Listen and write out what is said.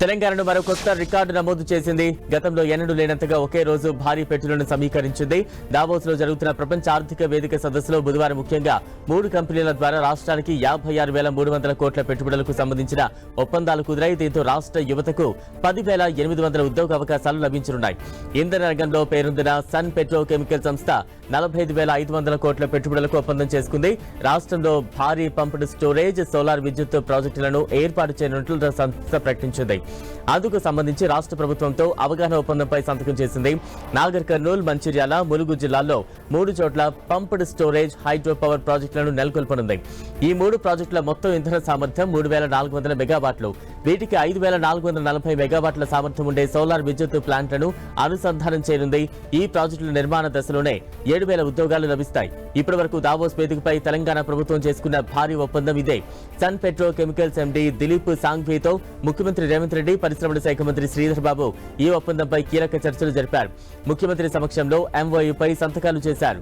తెలంగాణను మరో కొత్త రికార్డు నమోదు చేసింది. గతంలో ఎన్నడూ లేనంతగా ఒకే రోజు భారీ పెట్టుబడులను సమీకరించింది. దావోస్ లో జరుగుతున్న ప్రపంచ ఆర్థిక వేదిక సదస్సులో బుధవారం ముఖ్యంగా 3 కంపెనీల ద్వారా రాష్ట్రానికి 56,300 కోట్ల పెట్టుబడులకు సంబంధించిన ఒప్పందాలు కుదిరాయి. దీంతో రాష్ట్ర యువతకు 10,800 ఉద్యోగ అవకాశాలు లభించనున్నాయి. ఇంధన రంగంలో పేరొందిన సన్ పెట్రో కెమికల్ సంస్థ 45,500 కోట్ల పెట్టుబడులకు ఒప్పందం చేసుకుంది. రాష్ట్రంలో భారీ పంప్డ్ స్టోరేజ్, సోలార్ విద్యుత్ ప్రాజెక్టులను ఏర్పాటు చేయనున్నట్లు సంస్థ ప్రకటించింది. అందుకు సంబంధించి రాష్ట్ర ప్రభుత్వంతో అవగాహన ఒప్పందంపై సంతకం చేసింది. నాగర్ కర్నూల్, మంచిర్యాల, ములుగు జిల్లాల్లో 3 చోట్ల పంప్డ్ స్టోరేజ్, హైడ్రో పవర్ ప్రాజెక్టులను నెలకొల్పనుంది. ఈ 3 ప్రాజెక్టుల మొత్తం ఇంధన సామర్థ్యం 3,400 మెగావాట్లు. వీటికి 5,440 మెగావాట్ల సామర్థ్యం ఉండే సోలార్ విద్యుత్ ప్లాంట్లను అనుసంధానం చేయనుంది. ఈ ప్రాజెక్టుల నిర్మాణ దశలోనే 7,000 ఉద్యోగాలు లభిస్తాయి. ఇప్పటి వరకు దావోస్ వేదికపై తెలంగాణ ప్రభుత్వం చేసుకున్న భారీ ఒప్పందం ఇదే. సన్ పెట్రో కెమికల్స్ ఎండీ దిలీప్ సాంఘ్వీతో ముఖ్యమంత్రి రేవంత్ రెడ్డి, పరిశ్రమల శాఖ మంత్రి శ్రీధర్ బాబు ఈ ఒప్పందంపై కీలక చర్చలు జరిపారు. ముఖ్యమంత్రి సమక్షంలో ఎంఓయూపై సంతకాలు చేశారు.